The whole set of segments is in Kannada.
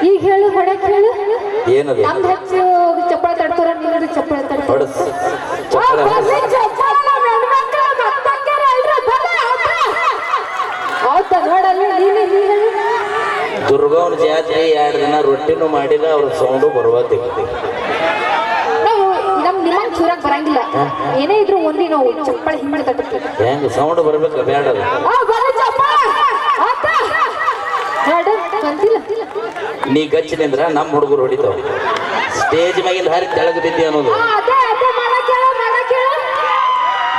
ಈಗ ಹೇಳು ಹೊಡಕ್ ಹೇಳು ಏನದು ನಮ್ದು ಹೆಚ್ಚು ಚಪ್ಪಳ ತಡ್ತಾರ ನಿಮ್ದು ಚಪ್ಪಳ ತಡ್ತಾರ ಹೊಡಸ್ ಚಪ್ಪಳ ಹೌದಾ ನೋಡಲ್ಲ ನೀನು ಹೇಳು ದುರ್ಗವನ ಜಾತ್ರೆ 2 ದಿನ ರೊಟ್ಟಿನೂ ಮಾಡಿದ ಅವ್ರ ಸೌಂಡು ಬರುವತ್ತೆ ನಾವು ನಿಮ್ಮಂಗ್ ಚೂರಾಕ್ ಬರಂಗಿಲ್ಲ ಏನೇ ಇದ್ರು ಒಂದಿ ನಾವು ಚಪ್ಪಳ ಹಿಂದೆ ತಟ್ಟುತ್ತೀವಿ ಹೆಂಗ ಸೌಂಡ್ ಬರ್ಬೇಕು ಬೇಡ ಅದು ನೀ ಗಚ್ಚಿನಿಂದ್ರ ನಮ್ಮ ಹುಡುಗರು ಹೊಡಿತಾವ ಸ್ಟೇಜ್ ಮ್ಯಾಗಿಂದ ಹಾರಿ ತೆಳಗ ಬಿದ್ದಿ ಅನ್ನೋದು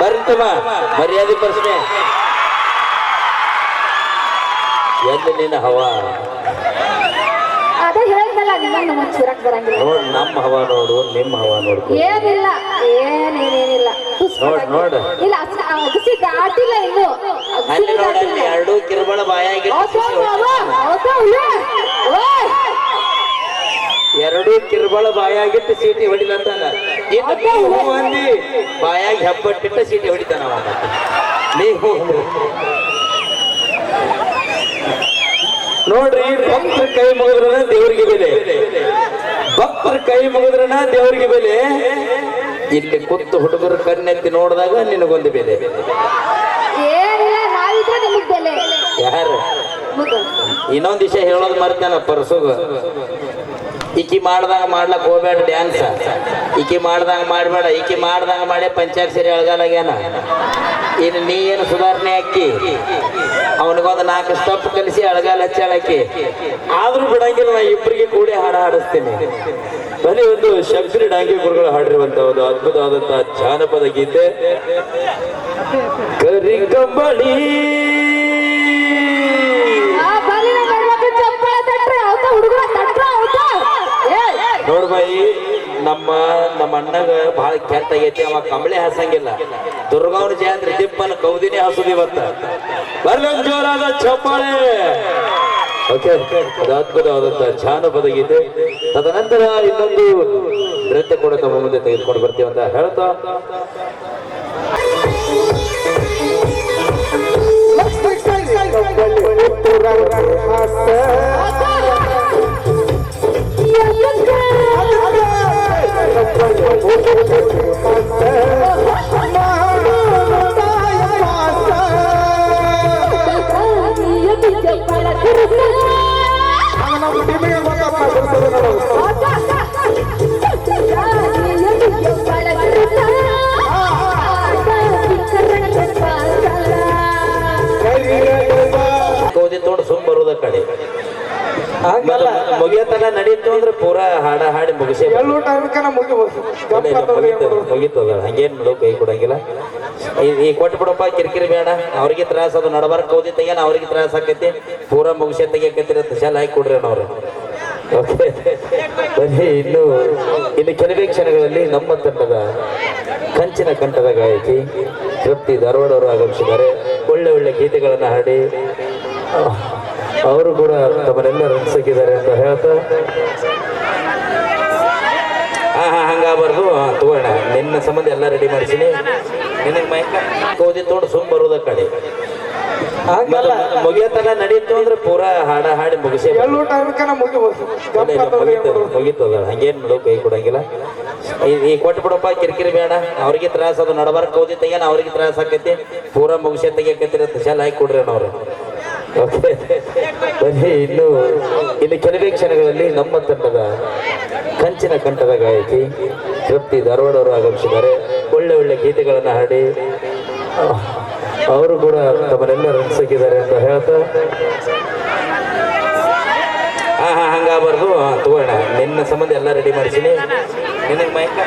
ಬರ್ತಮ್ಮ ಮರ್ಯಾದೆ ಪ್ರಶ್ನೆ ಎಲ್ಲಿ ನಿನ್ನ ಹವಾ ಅದೇ ಹೇಳಿದ್ನಲ್ಲ ನಿಮ್ಮಂಗ್ ನಮಗ್ ಚೂರಾಕ್ ಬರಂಗಿಲ್ಲ ನೋಡ್ ನಮ್ಮ ಹವಾ ನೋಡು ನಿಮ್ಮ ಹವಾ ನೋಡ್ಕೊ ಏನಿಲ್ಲ ಏನೇನಿಲ್ಲ ನೋಡ್ ಇಲ್ಲ ಅಗಸಿ ದಾಟಿಲ್ಲ ಇನ್ನು ಅಲ್ಲಿ ನೋಡ ಅಲ್ಲಿ 2 ಕಿರುಬಳ ಬಾಯಾಗಿ 2 ಕಿರುಬಳ ಬಾಯಾಗಿಟ್ಟು ಸೀಟಿ ಹೊಡಿಲಂತಾನ ಇನ್ನು ನೀವು ಅಂದಿ ಬಾಯಾಗಿ ಹಬ್ಬಟ್ಟಿಟ್ಟ ಸೀಟಿ ಹೊಡಿತಾನ ಅವ ನೀವು ನೋಡ್ರಿ ಭಕ್ತರ ಕೈ ಮುಗಿದ್ರನ ದೇವರಿಗೆ ಬೆಲೆ ಭಕ್ತರ ಕೈ ಮುಗಿದ್ರನ ದೇವರಿಗೆ ಬೆಲೆ ಇಲ್ಲಿ ಕೂತು ಹುಡುಗರು ಕಣ್ಣೆತ್ತಿ ನೋಡಿದಾಗ ನಿನಗೊಂದು ಬೆಲೆ ಏನಿಲ್ಲ ನಾವಿದ್ರೆ ನಿಮಗ್ ಬೆಲೆ ಯಾರು ಇನ್ನೊಂದ್ ವಿಷಯ ಹೇಳೋದು ಮರ್ತಾನ ಪರ್ಸುಗ ಈಕಿ ಮಾಡ್ದಂಗ ಮಾಡ್ಲಕ್ ಹೋಗ್ಬೇಡ ಡ್ಯಾನ್ಸ್ ಈಕಿ ಮಾಡ್ದಂಗ ಮಾಡ್ಬೇಡ ಈಕಿ ಮಾಡ್ದಂಗ ಮಾಡಿ ಪಂಚಾಕ್ಷರಿ ಅಳಗಾಲಾಗ್ಯಾನ ಇನ್ನು ನೀ ಏನು ಸುಧಾರಣೆ ಹಾಕಿ ಅವನಿಗೊಂದು 4 ಸ್ಟೆಪ್ ಕಲಿಸಿ ಅಳಗಾಲ ಹಚ್ಚಾಳಕ್ಕಿ ಆದ್ರೂ ಬಿಡಂಗಿಲ್ಲ ನಾ ಇಬ್ಬರಿಗೆ ಕೂಡಿ ಹಾಡ ಹಾಡಿಸ್ತೇನೆ ಬರೀ ಒಂದು ಶಬ್ರಿ ಡಾಂಗಿ ಗುರುಗಳು ಹಾಡಿರುವಂತ ಒಂದು ಅದ್ಭುತವಾದಂತಹ ಜಾನಪದ ಗೀತೆ ಕರಿ ಕಂಬಳಿ ನೋಡ್ಬಾಯಿ ನಮ್ಮ ಅಣ್ಣಗ ಬಹಳ ಕೆಟ್ಟ ಆಗೈತಿ ಅವ ಕಂಬಳಿ ಹಾಸಂಗಿಲ್ಲ ದುರ್ಗವನ ಜಾತ್ರೆ ದಿಪ್ಪನ ಕೌದಿನೇ ಹಸುದು ಇವತ್ತ ಬರ್ಲೊಂದು ಜೋರಾದ ಚಪ್ಪಾಳೆ ಓಕೆ ಅದು ಅದ್ಭುತವಾದಂತಹ ಜಾನಪದ ಗೀತೆ ತದನಂತರ ಇನ್ನೊಂದು ನೃತ್ಯ ಕೂಡ ತಮ್ಮ ಮುಂದೆ ತೆಗೆದುಕೊಂಡು ಬರ್ತೀವಿ ಅಂತ ಹೇಳ್ತಾ ಕೌದಿ ತೋಡು ಸುಮ್ ಬರುದ ಕಡೆ ಮುಗಿಯತನ ನಡೀತು ಅಂದ್ರೆ ಪೂರಾ ಹಾಡ ಹಾಡಿ ಮುಗಿಸಿ ಮುಗಿತದ ಹಂಗೇನ್ ಬಿಡು ಕೈ ಕೊಡಂಗಿಲ್ಲ ಈ ಕೊಟ್ಟು ಬಿಡಪ್ಪ ಕಿರಿಕಿರಿ ಬೇಡ ಅವ್ರಿಗೆ ತ್ರಾಸ ಅದು ನಡಬಾರ ಕೌದಿ ತೆಗ್ಯಾನ ಅವ್ರಿಗೆ ತ್ರಾಸ ಆಕೈತಿ ಪೂರಾ ಮುಗಿಸಿ ತೆಗಿಯಕತ್ತಿರ ಶಾಲೆ ಹಾಕಿ ಕೊಡ್ರಿ ಅವ್ರು ಓಕೆ ಬನ್ನಿ ಇನ್ನು ಕೆಲವೇ ಕ್ಷಣಗಳಲ್ಲಿ ನಮ್ಮ ತಂಡದ ಕಂಚಿನ ಕಂಠದ ಗಾಯಕಿ ತೃಪ್ತಿ ಧಾರವಾಡ ಅವರು ಆಗಮಿಸಿದ್ದಾರೆ ಒಳ್ಳೆ ಗೀತೆಗಳನ್ನು ಹಾಡಿ ಅವರು ಕೂಡ ತಮ್ಮನ್ನೆಲ್ಲ ರನ್ಸಕ್ಕಿದ್ದಾರೆ ಅಂತ ಹೇಳ್ತಾ ಹಂಗಾಬಾರ್ದು ತಗೋಣ ನಿನ್ನ ಸಂಬಂಧ ಎಲ್ಲ ರೆಡಿ ಮಾಡಿಸಿನಿ ನಿನಗೆ ಮೈಕ ಕೌದಿ ತೋಡು ಸುಮ್ ಬರುದ ಕಡೆ ಮುಗಿಯತನ ನಡೀತು ಅಂದ್ರೆ ಪೂರಾ ಹಾಡ ಹಾಡಿ ಮುಗಿಸಿ ಮುಗಿತದ ಹಂಗೇನ್ ಬಿಡು ಕೈ ಕೊಡಂಗಿಲ್ಲ ಈ ಕೊಟ್ಟು ಬಿಡಪ್ಪ ಕಿರಿಕಿರಿ ಬೇಡ ಅವ್ರಿಗೆ ತ್ರಾಸ ಅದು ನಡಬಾರ ಕೌದಿ ತೆಗ್ಯಾನ ಅವ್ರಿಗೆ ತ್ರಾಸ ಆಕೈತಿ ಪೂರಾ ಮುಗಿಸಿ ತೆಗಿಯಕತ್ತಿರ ಶಾಲೆ ಹಾಕಿ ಕೊಡ್ರಿ ಅವ್ರು ಓಕೆ ಬನ್ನಿ ಇನ್ನು ಕೆಲವೇ ಕ್ಷಣಗಳಲ್ಲಿ ನಮ್ಮ ತಂಡದ ಕಂಚಿನ ಕಂಠದ ಗಾಯಕಿ ತೃಪ್ತಿ ಧಾರವಾಡ ಅವರು ಆಗಮಿಸಿದ್ದಾರೆ ಒಳ್ಳೆ ಗೀತೆಗಳನ್ನು ಹಾಡಿ ಅವರು ಕೂಡ ತಮ್ಮನ್ನೆಲ್ಲ ರನ್ಸಕ್ಕಿದ್ದಾರೆ ಅಂತ ಹೇಳ್ತಾ ಹಂಗಾಬಾರ್ದು ತಗೋಣ ನಿನ್ನ ಸಂಬಂಧ ಎಲ್ಲ ರೆಡಿ ಮಾಡಿಸಿನಿ ನಿನಗೆ ಮೈಕ